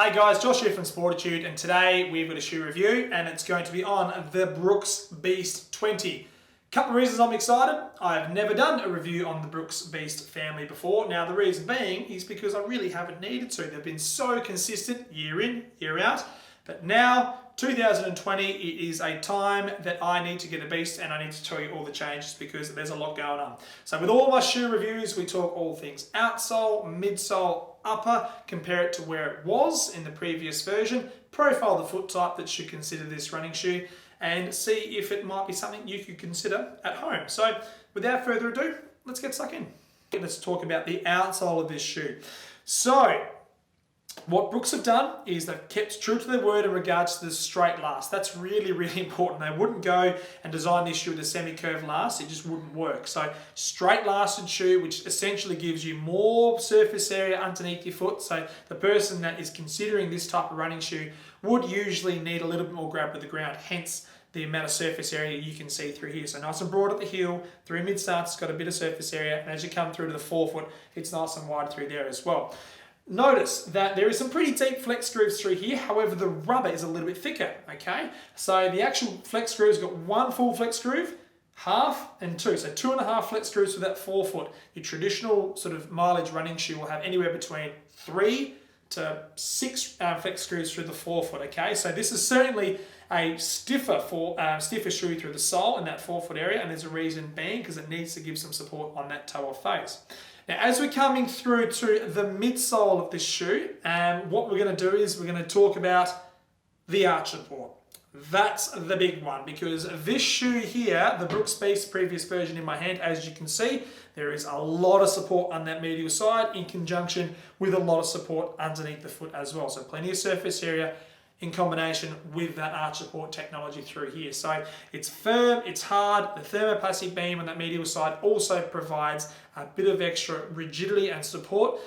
Hey guys, Josh here from Sportitude, and today we've got a shoe review and it's going to be on the Brooks Beast 20. Couple of reasons I'm excited. I've never done a review on the Brooks Beast family before. Now the reason being is because I really haven't needed to. They've been so consistent year in, year out. But now, 2020, it is a time that I need to get a beast and I need to tell you all the changes because there's a lot going on. So with all my shoe reviews, we talk all things outsole, midsole, upper, compare it to where it was in the previous version, profile the foot type that should consider this running shoe, and see if it might be something you could consider at home. So without further ado, let's get stuck in. Let's talk about the outsole of this shoe. So what Brooks have done is they've kept true to their word in regards to the straight last. That's really, really important. They wouldn't go and design this shoe with a semi-curved last. It just wouldn't work. So straight lasted shoe, which essentially gives you more surface area underneath your foot. So the person that is considering this type of running shoe would usually need a little bit more grab with the ground, hence the amount of surface area you can see through here. So nice and broad at the heel, through mid-stance, it's got a bit of surface area, and as you come through to the forefoot, it's nice and wide through there as well. Notice that there is some pretty deep flex grooves through here, however the rubber is a little bit thicker, okay? So the actual flex groove's got one full flex groove, half and two, so 2.5 flex grooves for that forefoot. Your traditional sort of mileage running shoe will have anywhere between 3 to 6 flex screws through the forefoot, okay? So this is certainly a stiffer shoe through the sole in that forefoot area, and there's a reason being because it needs to give some support on that toe or face. Now, as we're coming through to the midsole of this shoe, what we're going to do is we're going to talk about the arch support. That's the big one, because this shoe here, the Brooks Beast previous version in my hand, as you can see, there is a lot of support on that medial side in conjunction with a lot of support underneath the foot as well. So plenty of surface area in combination with that arch support technology through here. So it's firm, it's hard. The thermoplastic beam on that medial side also provides a bit of extra rigidity and support.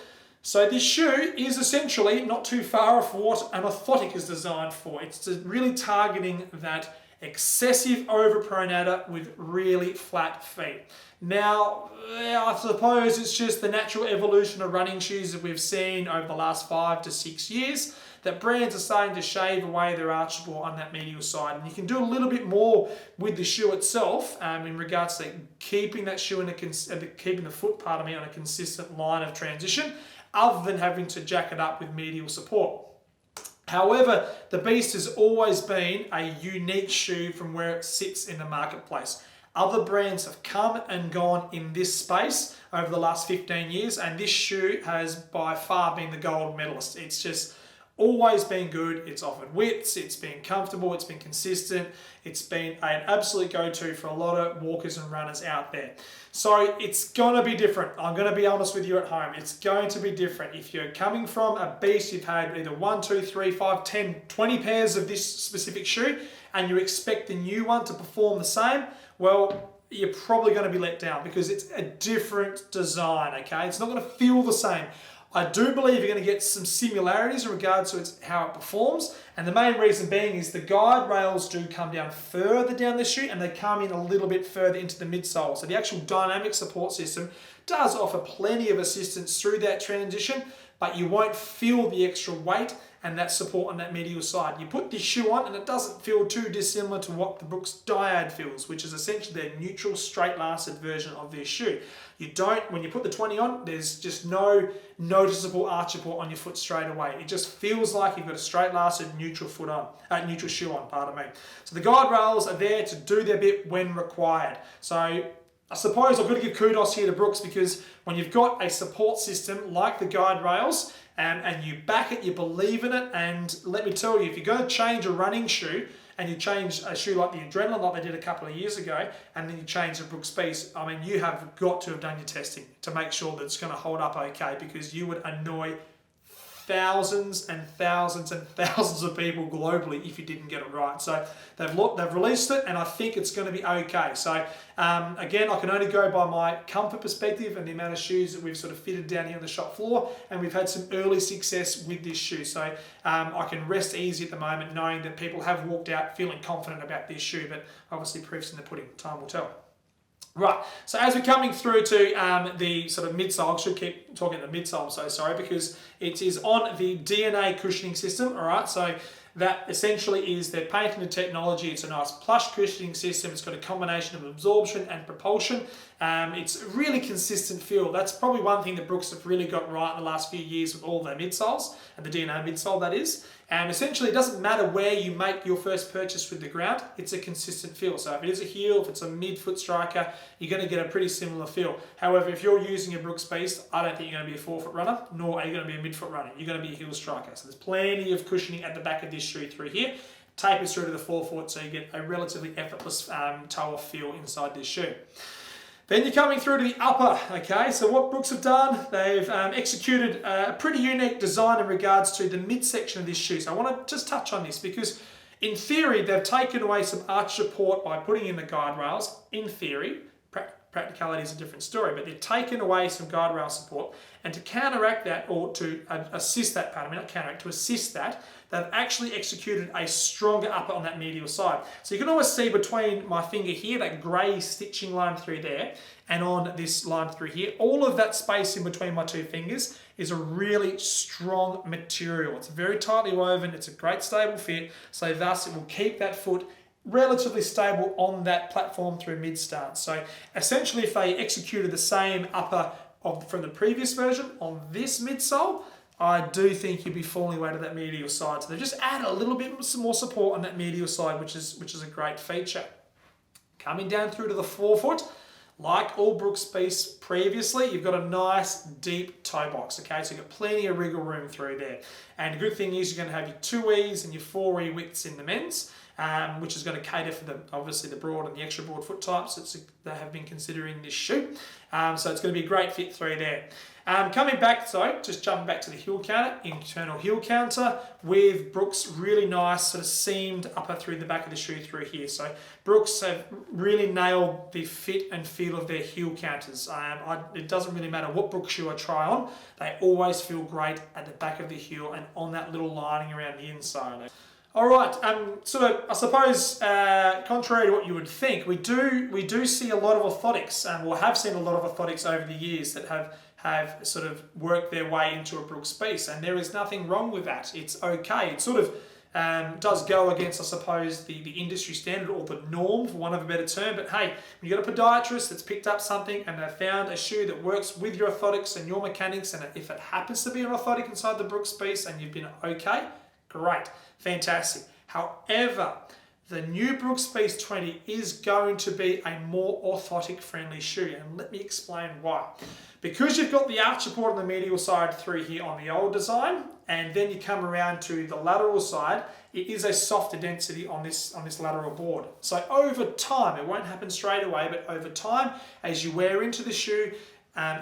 So this shoe is essentially not too far off what an orthotic is designed for. It's really targeting that excessive overpronator with really flat feet. Now, I suppose it's just the natural evolution of running shoes that we've seen over the last 5 to 6 years, that brands are starting to shave away their arch support on that medial side. And you can do a little bit more with the shoe itself in regards to keeping that shoe keeping the foot part of me on a consistent line of transition, other than having to jack it up with medial support. However, the Beast has always been a unique shoe from where it sits in the marketplace. Other brands have come and gone in this space over the last 15 years, and this shoe has by far been the gold medalist. It's just always been good. It's offered widths, it's been comfortable, it's been consistent, it's been an absolute go-to for a lot of walkers and runners out there. So it's gonna be different. I'm gonna be honest with you at home. It's going to be different. If you're coming from a Beast, you've had either 1, 2, 3, 5, 10, 20 pairs of this specific shoe, and you expect the new one to perform the same, well, you're probably gonna be let down because it's a different design, okay? It's not gonna feel the same. I do believe you're going to get some similarities in regards to how it performs, and the main reason being is the guide rails do come down further down the shoe and they come in a little bit further into the midsole. So the actual dynamic support system does offer plenty of assistance through that transition, but you won't feel the extra weight and that support on that medial side. You put this shoe on and it doesn't feel too dissimilar to what the Brooks Dyad feels, which is essentially their neutral straight lasted version of this shoe. You don't, when you put the 20 on, there's just no noticeable arch support on your foot straight away. It just feels like you've got a straight lasted neutral shoe on, pardon me. So the guide rails are there to do their bit when required. So I suppose I've got to give kudos here to Brooks, because when you've got a support system like the guide rails and you back it, you believe in it, and let me tell you, if you're going to change a running shoe and you change a shoe like the Adrenaline, like they did a couple of years ago, and then you change the Brooks Beast, I mean, you have got to have done your testing to make sure that it's going to hold up okay, because you would annoy thousands and thousands and thousands of people globally if you didn't get it right. So they've released it, and I think it's going to be okay. So again, I can only go by my comfort perspective and the amount of shoes that we've sort of fitted down here on the shop floor, and we've had some early success with this shoe. So I can rest easy at the moment knowing that people have walked out feeling confident about this shoe, but obviously proof's in the pudding. Time will tell. Right, so as we're coming through to the sort of midsole, I should keep talking the midsole, I'm so sorry, because it is on the DNA cushioning system, all right? So that essentially is their patented the technology. It's a nice plush cushioning system. It's got a combination of absorption and propulsion. It's a really consistent feel. That's probably one thing that Brooks have really got right in the last few years with all their midsoles, and the DNA midsole that is. Essentially, it doesn't matter where you make your first purchase with the ground, it's a consistent feel. So if it is a heel, if it's a mid-foot striker, you're going to get a pretty similar feel. However, if you're using a Brooks Beast, I don't think you're going to be a forefoot runner, nor are you going to be a mid-foot runner. You're going to be a heel striker. So there's plenty of cushioning at the back of this shoe through here. Tapers through to the forefoot, so you get a relatively effortless toe-off feel inside this shoe. Then you're coming through to the upper, okay? So what Brooks have done, they've executed a pretty unique design in regards to the midsection of this shoe. So I want to just touch on this because in theory, they've taken away some arch support by putting in the guide rails. In theory, practicality is a different story, but they've taken away some guide rail support, and to counteract that, or to assist that, pardon me, not counteract, to assist that, they've actually executed a stronger upper on that medial side. So you can almost see between my finger here, that grey stitching line through there, and on this line through here, all of that space in between my two fingers is a really strong material. It's very tightly woven, it's a great stable fit, so thus it will keep that foot relatively stable on that platform through mid-stance. So essentially, if they executed the same upper from the previous version on this midsole, I do think you'd be falling away to that medial side. So they've just added a little bit more support on that medial side, which is a great feature. Coming down through to the forefoot, like all Brooks Beasts previously, you've got a nice deep toe box, okay? So you've got plenty of wriggle room through there. And the good thing is you're going to have your 2Es and your 4E widths in the men's, which is going to cater for obviously the broad and the extra broad foot types that they have been considering this shoe. So it's going to be a great fit through there. Coming back, so just jumping back to the heel counter, internal heel counter with Brooks really nice sort of seamed upper through the back of the shoe through here. So Brooks have really nailed the fit and feel of their heel counters. It doesn't really matter what Brooks shoe I try on, they always feel great at the back of the heel and on that little lining around the inside. All right, sort of, I suppose, contrary to what you would think, we do see a lot of orthotics, or have seen a lot of orthotics over the years that have sort of worked their way into a Brooks Beast, and there is nothing wrong with that. It's okay. It sort of does go against, I suppose, the industry standard or the norm, for want of a better term. But hey, when you've got a podiatrist that's picked up something and they've found a shoe that works with your orthotics and your mechanics, and if it happens to be an orthotic inside the Brooks Beast and you've been okay, great, fantastic. However, the new Brooks Beast 20 is going to be a more orthotic friendly shoe, and let me explain why. Because you've got the arch support on the medial side through here on the old design, and then you come around to the lateral side, it is a softer density on this lateral board. So over time, it won't happen straight away, but over time, as you wear into the shoe,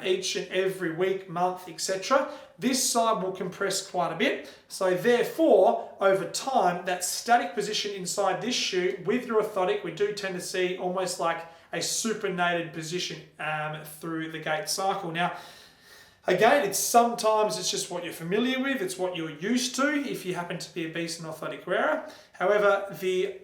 each and every week, month, etc., this side will compress quite a bit. So therefore, over time, that static position inside this shoe with your orthotic, we do tend to see almost like a supinated position through the gait cycle. Now, again, sometimes it's just what you're familiar with, it's what you're used to if you happen to be a Beast and orthotic wearer. However, the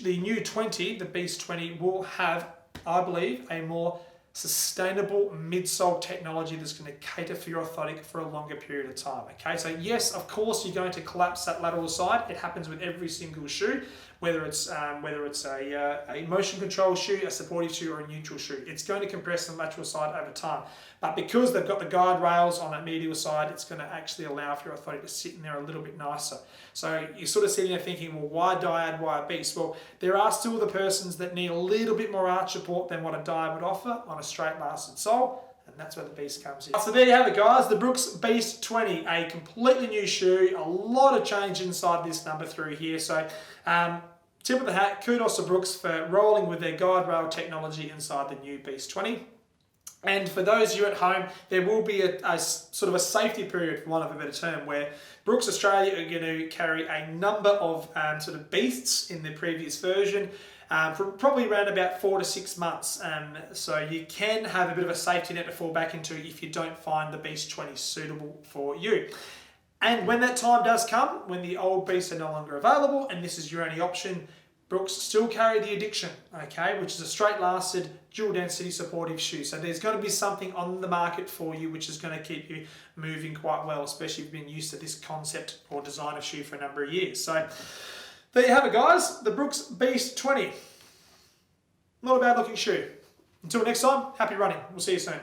new 20, the Beast 20, will have, I believe, a more sustainable midsole technology that's going to cater for your orthotic for a longer period of time. Okay, so yes, of course, you're going to collapse that lateral side. It happens with every single shoe, whether it's a motion control shoe, a supportive shoe, or a neutral shoe. It's going to compress the lateral side over time. But because they've got the guide rails on that medial side, it's going to actually allow for your orthotic to sit in there a little bit nicer. So you're sort of sitting there thinking, well, why Dyad, why a Beast? Well, there are still the persons that need a little bit more arch support than what a Dyad would offer on a straight lasted sole, and that's where the Beast comes in. So there you have it, guys, the Brooks Beast 20, a completely new shoe, a lot of change inside this number through here. So tip of the hat, kudos to Brooks for rolling with their guide rail technology inside the new Beast 20. And for those of you at home, there will be a sort of a safety period, for want of a better term, where Brooks Australia are going to carry a number of sort of beasts in the previous version for probably around about 4 to 6 months. So you can have a bit of a safety net to fall back into if you don't find the Beast 20 suitable for you. And when that time does come, when the old beasts are no longer available and this is your only option, Brooks still carry the Addiction, okay, which is a straight-lasted, dual-density supportive shoe. So there's going to be something on the market for you which is going to keep you moving quite well, especially if you've been used to this concept or design of shoe for a number of years. So there you have it, guys. The Brooks Beast 20. Not a bad looking shoe. Until next time, happy running. We'll see you soon.